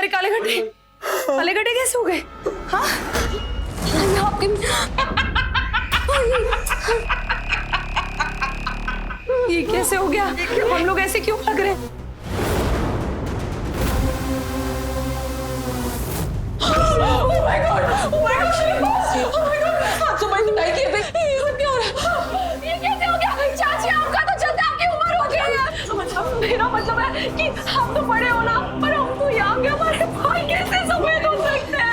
हमारे काले गड्ढे कैसे हो गए? हाँ ये कैसे हो गया? हम लोग ऐसे क्यों लग रहे हैं? मेरा मतलब है कि हम तो बड़े हो ना, पर हम तो यंग हैं, हमारे भाई कैसे सफेद हो सकते हैं?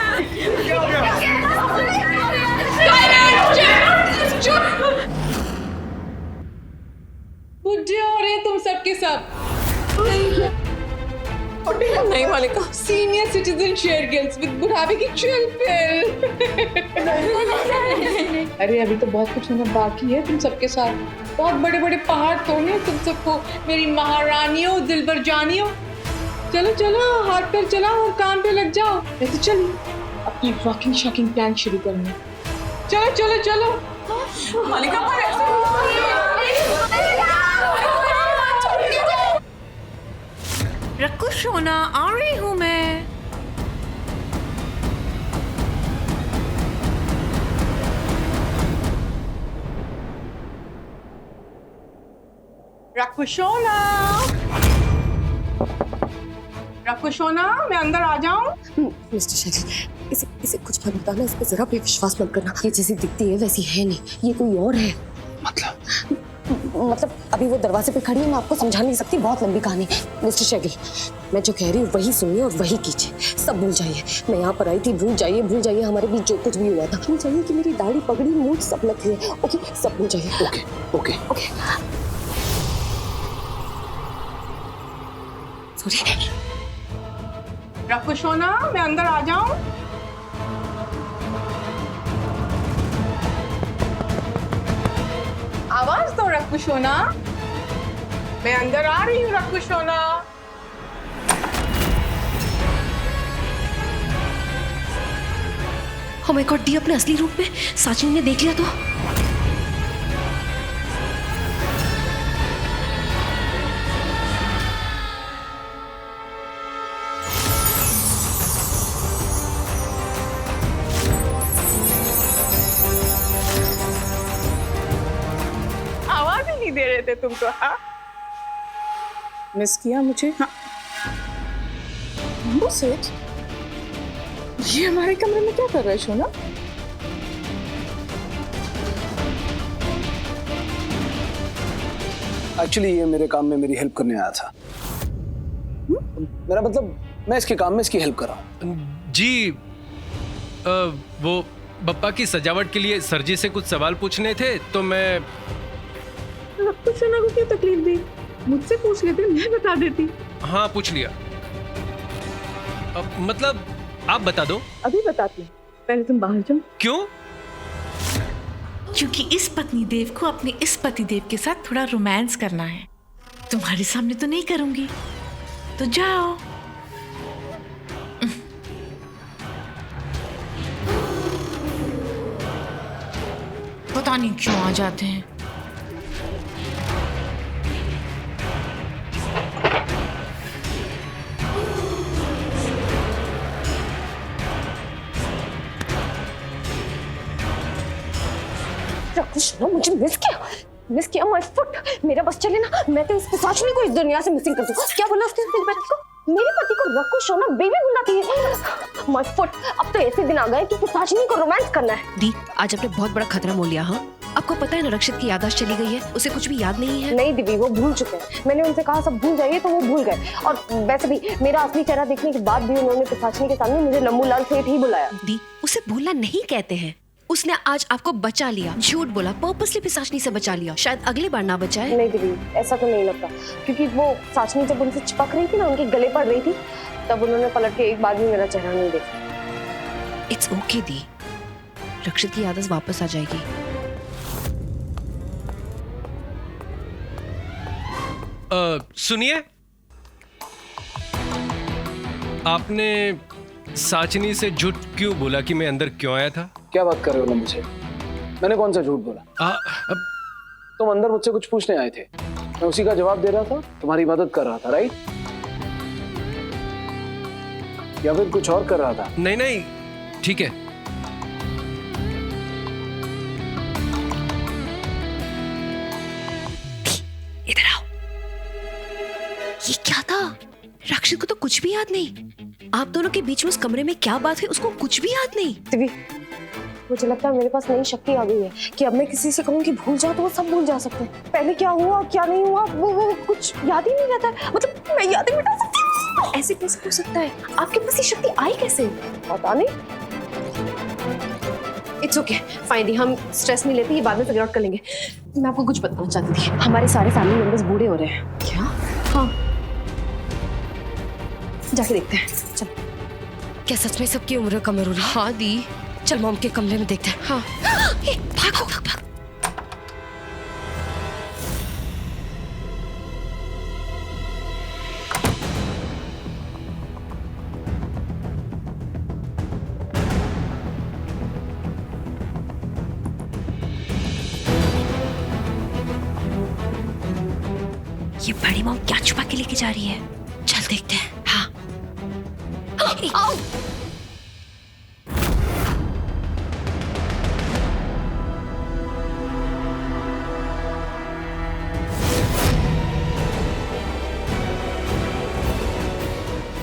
बुढ़े हो रहे तुम सबके सब। नहीं मालिका, senior citizen share girls with बुढ़ापे की चुल पिल। अरे अभी तो बहुत कुछ होना बाकी है तुम सबके साथ। बहुत बड़े बड़े पहाड़ तोड़ने तुम सबको, मेरी महारानियों, दिलबर जानियों। चलो चलो, हाथ पैर चलाओ और काम पे लग जाओ। ऐसे चलिए अपनी रॉकिंग शॉकिंग प्लान शुरू करने। चलो चलो चलो। मालिका रखो सोना, आ रही हूँ मैं। रकुशोना, रकुशोना, मैं अंदर आ जाऊं? मिस्टर शैली, इसे कुछ मत बताना, इस पे जरा भी विश्वास मत करना। ये जैसी दिखती है वैसी है नहीं, ये कोई और है। मतलब अभी वो दरवाजे पे खड़ी है, मैं आपको समझा नहीं सकती, बहुत लंबी कहानी। मिस्टर शैली, मैं जो कह रही हूँ वही सुनिए और वही कीजिए, सब भूल जाइए। मैं यहाँ पर आई थी, भूल जाइए हमारे बीच जो कुछ भी हुआ था। भूल जाइए कि मेरी दाढ़ी पगड़ी मूंछ सब नकली है। ओके, सब भूल जाइए। Okay okay okay, sorry. रकुशोना, मैं अंदर आ जाऊं? आवाज दो रकुशोना, मैं अंदर आ रही हूँ रकुशोना। ओह माय गॉड, दी अपने असली रूप में साचिन ने देख लिया तो? आवाज ही नहीं दे रहे थे तुम तो। हाँ, मिस किया मुझे? हाँ, सेठ, ये हमारे कमरे में क्या कर रहे हो ना? एक्चुअली ये मेरे काम में मेरी हेल्प करने आया था। मेरा मतलब मैं इसके काम में इसकी हेल्प कर रहा हूँ। जी वो बप्पा की सजावट के लिए सर जी से कुछ सवाल पूछने थे, तो मैं रकुशोना को क्या तकलीफ दी? मुझसे पूछ लेते, मैं बता देती। हाँ पूछ लिया। मतलब आप बता दो। अभी बताती हूँ, पहले तुम बाहर जाओ। क्यों? क्योंकि इस पत्नी देव को अपने इस पति देव के साथ थोड़ा रोमांस करना है। तुम्हारे सामने तो नहीं करूंगी, तो जाओ। पता नहीं क्यों आ जाते हैं। रकुशोना, मुझे मिस किया माय फुट। मेरा बस चले ना, मैं तो इस पिशाचनी को इस दुनिया से मिसिंग कर दूं। क्या बोला उसने मेरे पति को? रकुशोना बेबी बुलाती है। माय फुट, अब तो ऐसे दिन आ गए कि पिशाचनी को रोमांस करना है। दी, आज आपने बहुत बड़ा खतरा मोल लिया। हाँ, आपको पता है ना रक्षित की याददाश्त चली गई है, उसे कुछ भी याद नहीं है। नहीं दीदी, वो भूल चुके हैं। मैंने उनसे कहा सब भूल जाइए तो वो भूल गए। और वैसे भी मेरा असली चेहरा देखने के बाद भी उन्होंने पिशाचनी के सामने मुझे लम्बू लाल सेठ ही बुलाया। दी, उसे भूलना नहीं कहते हैं। उसने आज आपको बचा लिया, झूठ बोला, पर्पसली पिशाचनी से बचा लिया। शायद अगली बार ना बचाए। नहीं दीदी, ऐसा तो नहीं लगता, क्योंकि वो साचनी जब उनसे चिपक रही थी ना, उनके गले पड़ रही थी, तब उन्होंने पलट के एक बार भी मेरा चेहरा नहीं देखा। इट्स ओके दी, रक्षित की आदत वापस आ जाएगी। सुनिए, आपने साचनी से झूठ क्यों बोला कि मैं अंदर क्यों आया था? क्या बात कर रहे हो ना मुझे? मैंने कौन सा झूठ बोला? तुम अंदर मुझसे कुछ पूछने आए थे, मैं उसी का जवाब दे रहा था, तुम्हारी मदद कर रहा था, राइट? या फिर कुछ और कर रहा था? नहीं नहीं, ठीक है। इधर आओ। ये क्या था? रक्षित को तो कुछ भी याद नहीं। आप दोनों के बीच में उस कमरे में क्या बात हुई उसको कुछ भी याद नहीं। दिव्य, मुझे लगता है मेरे पास नई शक्ति आ गई है कि अब मैं किसी से कहूँ कि भूल जाओ तो वो सब भूल जा सकते हैं। पहले क्या हुआ क्या नहीं हुआ वो कुछ याद ही नहीं रहता है। मतलब मैं यादें मिटा सकती हूँ। ऐसे कैसे हो सकता है? आपके पास ये शक्ति आई कैसे? पता नहीं। इट्स ओके, फाइन, हम स्ट्रेस नहीं लेते, ये बाद में फिगर आउट कर लेंगे। मैं आपको कुछ बताना चाहती थी। हमारे सारे फैमिली मेंबर्स बूढ़े हो रहे हैं। क्या? हाँ, जाके देखते हैं। चल। क्या सच में सबकी उम्र कम हो रही है? हाँ दी, चल मॉम के कमरे में देखते हैं। हाँ। भागो भाग भाग। ये बड़ी मॉम क्या छुपा के लेके जा रही है? चल देखते हैं। हाँ। आओ।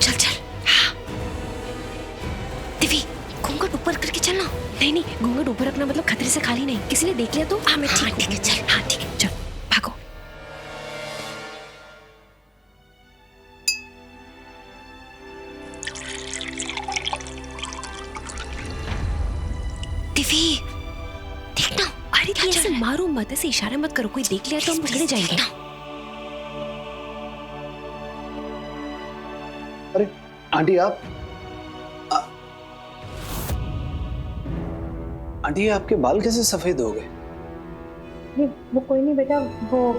चल चल। हाँ। दिव्य, घूंघट ऊपर करके चलना। नहीं नहीं, घूंघट ऊपर रखना मतलब खतरे से खाली नहीं। किसी ने देख लिया तो? हाँ मैं ठीक है। चल। हाँ ठीक है, चल भागो। दिव्य, देखना। अरे ऐसे मारो मत, ऐसे इशारे मत करो। कोई देख लिया तो हम पकड़े जाएंगे। अरे आंटी आप आंटी आपके बाल कैसे सफेद हो गए? वो कोई नहीं बेटा, वो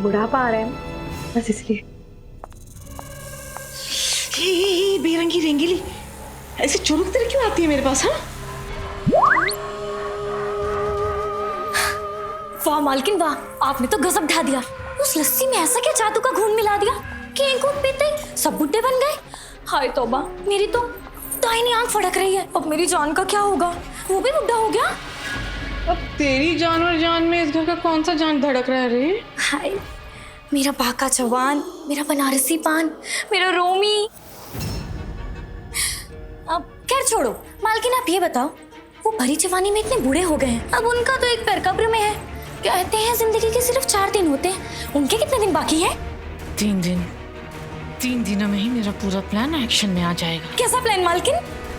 बुढ़ापा आ रहा है बस इसलिए। बेरंगी रेंगीली ऐसे चुरुक तरह क्यों आती है मेरे पास? हाँ, वाह मालकिन वाह, आपने तो गजब ढा दिया। उस लस्सी में ऐसा क्या जादू का घून मिला दिया कि एक घूंट पीते ही सब बुड्ढे बन गए। हाय तौबा, मेरी तो दाहिनी आंख फड़क रही है। अब मेरी जान का क्या होगा? वो भी बुड्ढा हो गया। अब तेरी जान और जान में इस घर का कौन सा जान धड़क रहा है रे? हाय, मेरा बाका जवान, मेरा बनारसी पान, मेरा रोमी। अब खैर छोड़ो मालकिन, आप ये बताओ, वो भरी जवानी में इतने बूढ़े हो गए हैं, अब उनका तो एक पैर कब्र में है। कहते हैं जिंदगी के सिर्फ 4 दिन होते हैं, उनके कितने दिन बाकी है? 3 दिन। 3 दिनों में ही मेरा पूरा प्लान एक्शन में आ जाएगा। कैसा प्लान मालकिन?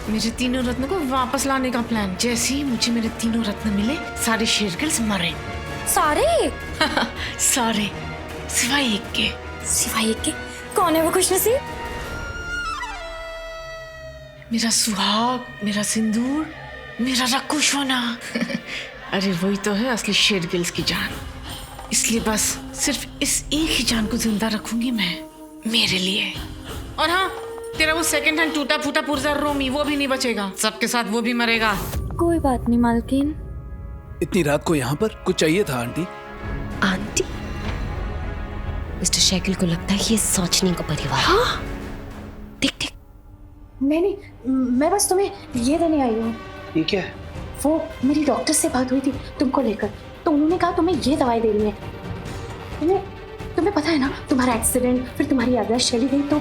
मेरे तीनों रत्न को वापस लाने का प्लान। जैसे ही मुझे मेरे तीनों रत्न मिले, सारे शेरगिल्स मरे। सारे? सारे सिवाय एक के। सिवाय एक के? कौन है वो खुशनसीब? मेरा सुहाग, मेरा सिंदूर, मेरा रक्कू सोना। अरे वही तो है असली शेरगिल्स की जान। इसलिए बस सिर्फ इस एक ही जान को जिंदा रखूंगी मैं, मेरे लिए। और हाँ, तेरा वो सेकंड हैंड टूटा फूटा पुर्जा रोमी, वो भी नहीं बचेगा। सबके साथ वो भी मरेगा। कोई बात नहीं मालकिन। इतनी रात को यहाँ पर कुछ चाहिए था आंटी? आंटी? मिस्टर शैकिल को लगता है ये सोचने का परिवार। हाँ? देख देख। नहीं, मैं बस तुम्हें ये देने आई हूँ। ये क्या है? वो मेरी डॉक्टर से बात हुई थी तुमको लेकर, तो उन्होंने कहा तुम्हें ये दवाई देनी है। तुम्हें पता है ना, तुम्हारा एक्सीडेंट, फिर तुम्हारी याददाश्त चली गई। तो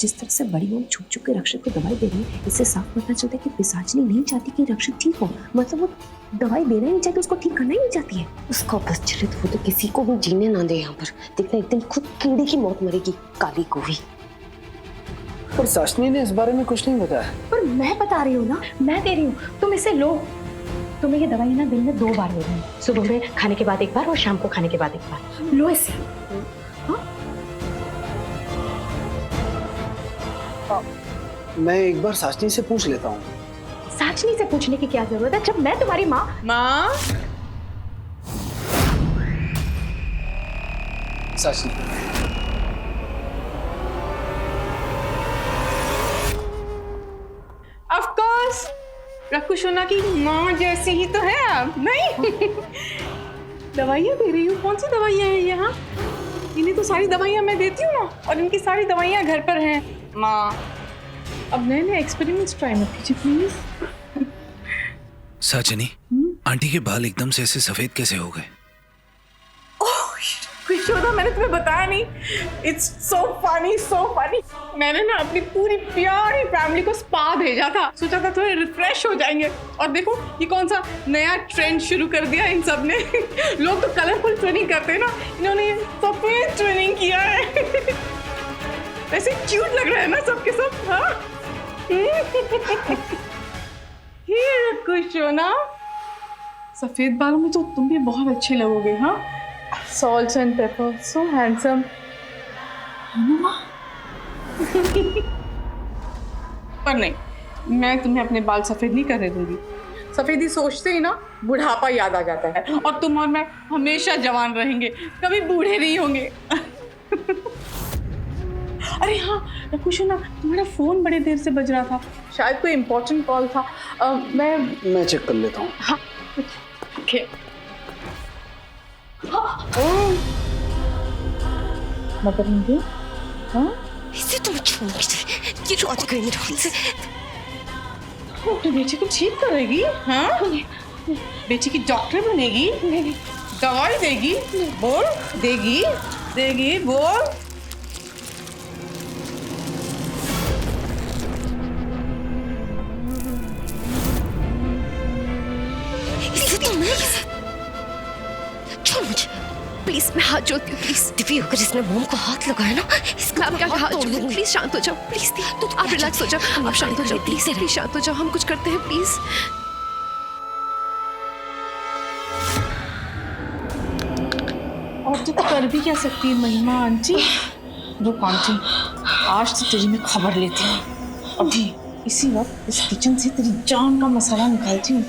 जिस तरह से बड़ी मॉम छुप छुप के रक्षित को दवाई दे रही है, इससे साफ पता चलता है कि पिशाचनी नहीं चाहती कि रक्षित ठीक हो। मतलब वो दवाई देना ही नहीं चाहती, उसको ठीक करना ही नहीं चाहती है। उसको बस चले तो वो तो किसी को भी जीने ना दे यहाँ पर। देखना एक दिन खुद कीड़े की मौत मरेगी, काली गोवी। पर साशनी ने इस बारे में कुछ नहीं बताया। पर मैं बता रही हूँ ना, मैं दे रही हूँ, तुम इसे लो। तुम्हें ये दवाई ना दिन में 2 बार देनी है, सुबह में खाने के बाद 1 बार और शाम को खाने के बाद 1 बार। लो इसे। मैं एक बार साशनी से पूछ लेता हूँ। साचनी से पूछने की क्या जरूरत है, जब मैं तुम्हारी माँ। साशनी, ऑफ कोर्स रक्कू सोना की माँ जैसे ही तो है आप। नहीं दवाइयाँ दे रही हूँ। कौन सी दवाइयाँ हैं यहाँ? इन्हें तो सारी दवाइयाँ मैं देती हूँ ना, और इनकी सारी दवाइयाँ घर पर हैं। माँ, अब नए नए एक्सपेरिमेंट्स ट्राई मत कीजिए प्लीज। सचनी, आंटी के बाल एकदम से ऐसे सफेद कैसे हो गए? यशोदा, मैंने तुम्हें बताया नहीं? It's so funny, so funny. मैंने ना अपनी पूरी प्यारी फैमिली को स्पा भेजा था, सोचा था थोड़े रिफ्रेश हो जाएंगे। और देखो ये कौन सा नया ट्रेंड शुरू कर दिया इन सब ने। लोग तो कलरफुल ट्विनिंग करते हैं ना, इन्होंने सफेद ट्विनिंग किया है। वैसे क्यूट लग रहा है ना सबके सब। हाँ ये कुछ हो ना, सफेद बालों में तो तुम भी बहुत अच्छे लगोगे। हाँ, salt and pepper, so handsome. पर नहीं, मैं तुम्हें अपने बाल सफेद नहीं करने दूंगी। सफेदी सोचते ही ना बुढ़ापा याद आ जाता है, और तुम और मैं हमेशा जवान रहेंगे, कभी बूढ़े नहीं होंगे। अरे हाँ कुछ ना, तुम्हारा फोन बड़े देर से बज रहा था, शायद कोई इम्पोर्टेंट कॉल था। मैं चेक कर लेता हूँ। हाँ okay. मगर हाँ, इसे तुम छोड़ दीजिए, ये रोज गई मेरे हाथ से। अपने बेटे को ठीक करेगी? हाँ, बेटी की डॉक्टर बनेगी, दवाई देगी, बोल देगी, देगी बोल। इसे तुम छोड़ मुझे प्लीज, मैं हाथ जोड़ती हूँ प्लीज। दिव्य होकर जिसने मोम को हाथ लगाया ना, इसका आप क्या हाथ जोड़ दूँ। प्लीज शांत हो जाओ प्लीज, आप रिलैक्स हो जाओ, आप शांत हो जाओ प्लीज, प्लीज शांत हो जाओ, हम कुछ करते हैं प्लीज। और तू कर भी क्या सकती है महिमा आंटी? रुक आंटी, आज तो तेरी मैं खबर लेती हूँ। अभी इसी वक्त इस किचन से तेरी जान का मसाला निकालती हूँ।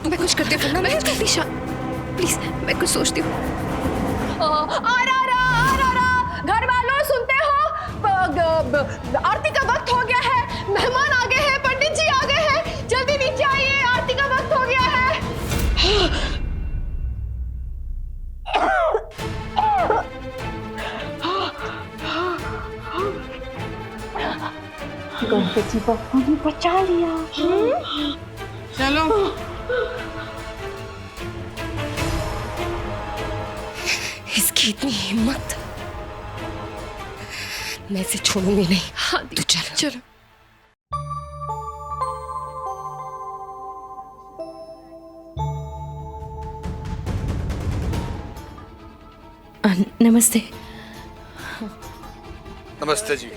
मैं कुछ करती हूँ, मैं कुछ करती हूँ, प्लीज मैं कुछ सोचती हूँ। आ रहा, घर वालों सुनते हो? आरती का वक्त हो गया है, मेहमान आ गए हैं, पंडित जी आ गए हैं, जल्दी नीचे आइए, आरती का वक्त हो गया है। गणपति बप्पा ने बचा लिया। चलो इसकी इतनी हिम्मत, मैं इसे छोड़ूंगी नहीं। हाँ तू चलो चलो। नमस्ते। नमस्ते जी,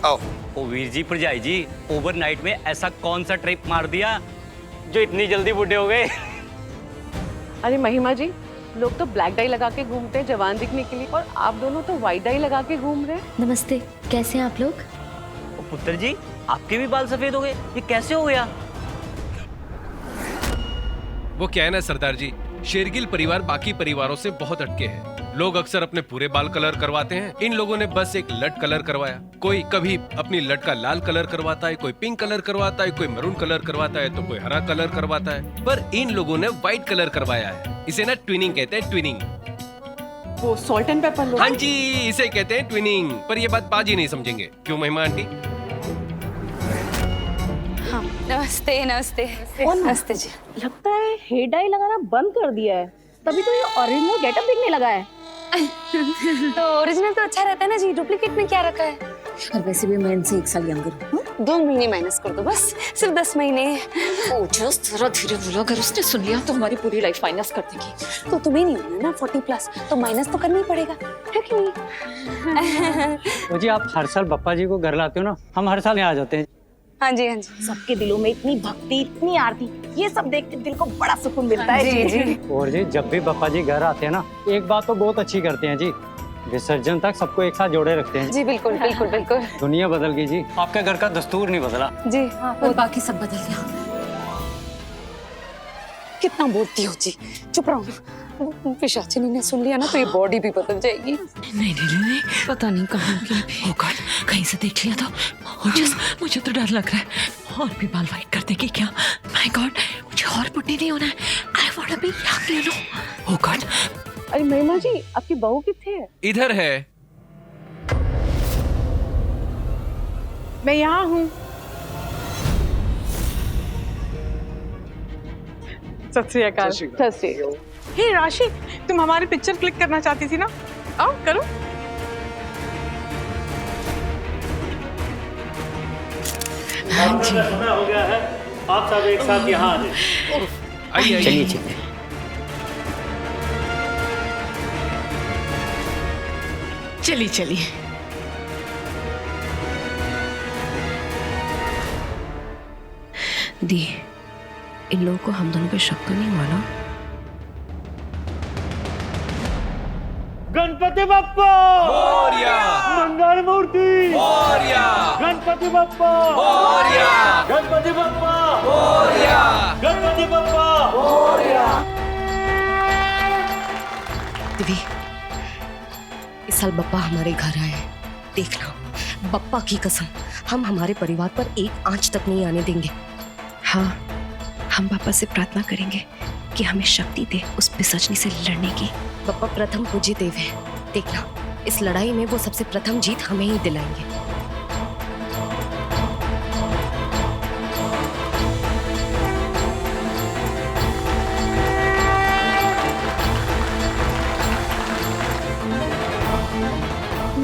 आओ। ओ वीर जी, भरजाई जी, ओवरनाइट में ऐसा कौन सा ट्रिप मार दिया जो इतनी जल्दी बूढ़े हो गए? अरे महिमा जी, लोग तो ब्लैक डाई लगा के घूमते हैं जवान दिखने के लिए, और आप दोनों तो व्हाइट डाई लगा के घूम रहे हैं। नमस्ते, कैसे हैं आप लोग? ओ पुत्र जी, आपके भी बाल सफेद हो गए, ये कैसे हो गया? वो क्या है ना सरदार जी, शेरगिल परिवार बाकी परिवारों से बहुत हटके है। लोग अक्सर अपने पूरे बाल कलर करवाते हैं, इन लोगों ने बस एक लट कलर करवाया। कोई कभी अपनी लट का लाल कलर करवाता है, कोई पिंक कलर करवाता है, कोई मरून कलर करवाता है, तो कोई हरा कलर करवाता है, पर इन लोगों ने व्हाइट कलर करवाया है। इसे ना ट्विनिंग कहते हैं, ट्विनिंग। वो सॉल्ट एंड पेपर लोग। हाँ जी, इसे कहते हैं ट्विनिंग। पर ये बात पाजी नहीं समझेंगे, क्यों महिमा आंटी? हाँ, नमस्ते नमस्ते नमस्ते जी। लगता है हेयर डाई लगाना बंद कर दिया है, तभी तो ये ओरिजिनल गेटअप दिखने लगा है। तो ओरिजिनल तो अच्छा रहता है ना जी, डुप्लीकेट में क्या रखा है? और वैसे भी मैं इनसे 1 साल यंगर हूँ। 2 महीने माइनस कर दो बस, सिर्फ 10 महीने। जरा धीरे बोलो, अगर उसने सुन लिया तो हमारी पूरी लाइफ माइनस कर देगी। तो तुम्हें नहीं होना ना 40+, तो माइनस तो करना ही पड़ेगा, है कि नहीं? तो जी आप हर साल बप्पा जी को घर लाते हो ना, हम हर साल यहाँ आ जाते हैं। हाँ जी हाँ जी। सबके दिलों में इतनी भक्ति, इतनी आरती, ये सब देख के दिल को बड़ा सुकून मिलता है। जी जी। और जी जब भी बप्पा जी घर आते हैं ना, एक बात तो बहुत अच्छी करते हैं जी, विसर्जन तक सबको एक साथ जोड़े रखते हैं जी। बिल्कुल बिल्कुल बिल्कुल। दुनिया बदल गई जी, आपके घर का दस्तूर नहीं बदला जी। और बाकी सब बदल गया। कितना बोलती हो जी, चुप रहो। पिशाचिनी ने सुन लिया ना तो ये बॉडी भी बदल जाएगी। नहीं नहीं नहीं नहीं, पता नहीं कहाँ की। ओ गॉड, कहीं से देख लिया तो। मुझे तो डर लग रहा है। और भी बाल वाइट कर देगी क्या? माय गॉड, मुझे और बुढ़ी नहीं होना है। I want to be young, you know. Oh God. अरे महिमा जी, आपकी बहू कितने है? इधर है। मैं यहाँ हूँ। सत श्री अकाल। सत श्री अकाल। हे राशि, तुम हमारी पिक्चर क्लिक करना चाहती थी ना? आओ करो। समय हो गया है, आप सब एक साथ यहाँ आ जाइए। आइए चलिए आइए। चलिए। चलिए चलिए। दी, इन लोगों को हम दोनों पे शक तो नहीं हुआ ना? गणपति बप्पा मोरया, मंगल मूर्ति मोरया, गणपति बप्पा मोरया, गणपति बप्पा मोरया, गणपति बप्पा। दीदी, इस साल बप्पा हमारे घर आए हैं। देखना, बप्पा की कसम, हम हमारे परिवार पर एक आंच तक नहीं आने देंगे। हाँ, हम पापा से प्रार्थना करेंगे कि हमें शक्ति दे उस पिशाचनी से लड़ने की। बप्पा प्रथम पूज्य देव है। देखना, इस लड़ाई में वो सबसे प्रथम जीत हमें ही दिलाएंगे।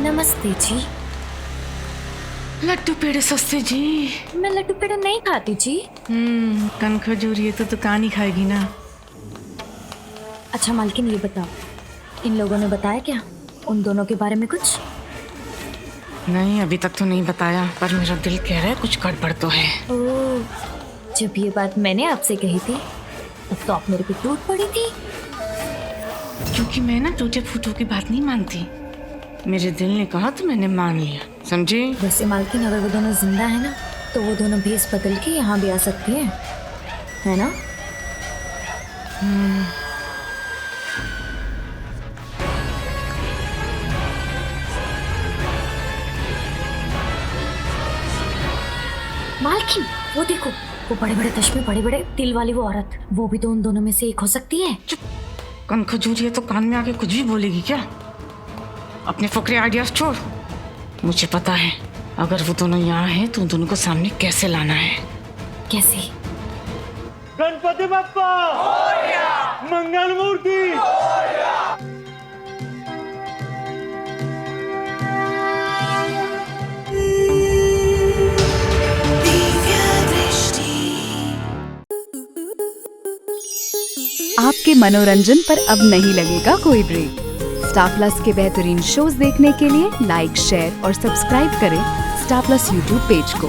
नमस्ते जी। लड्डू पेड़े सस्ते जी। मैं लड्डू पेड़े नहीं खाती जी। कन खजूरी है तो दुकान ही खाएगी ना। अच्छा मालकिन, ये बताओ, इन लोगों ने बताया क्या उन दोनों के बारे में कुछ? नहीं, अभी तक तो नहीं बताया, पर मेरा दिल कह रहा है कुछ गड़बड़ तो है। ओह, जब ये बात मैंने आपसे कही थी तब तो आप मेरे पे टूट पड़ी थी। क्योंकि मैं ना टूटे फूटों की बात नहीं मानती। मेरे दिल ने कहा तो मैंने मान लिया, समझे? वैसे मालकिन, अगर वो दोनों जिंदा है ना तो वो दोनों भेस बदल के यहाँ भी आ सकती हैं, है ना? मालकिन, वो देखो, वो बड़े बड़े चश्मे, बड़े बड़े तिल वाली वो औरत, वो भी तो उन दोनों में से एक हो सकती है। चुप, कन खजूरी है तो कान में आके कुछ भी बोलेगी क्या? अपने फकरे आइडियाज छोड़। मुझे पता है, अगर वो दोनों यहाँ हैं तो उन दोनों को सामने कैसे लाना है। कैसे? गणपति बप्पा मंगल मूर्ति। आपके मनोरंजन पर अब नहीं लगेगा कोई ब्रेक। स्टार प्लस के बेहतरीन शोज देखने के लिए लाइक, शेयर और सब्सक्राइब करें स्टार प्लस यूट्यूब पेज को।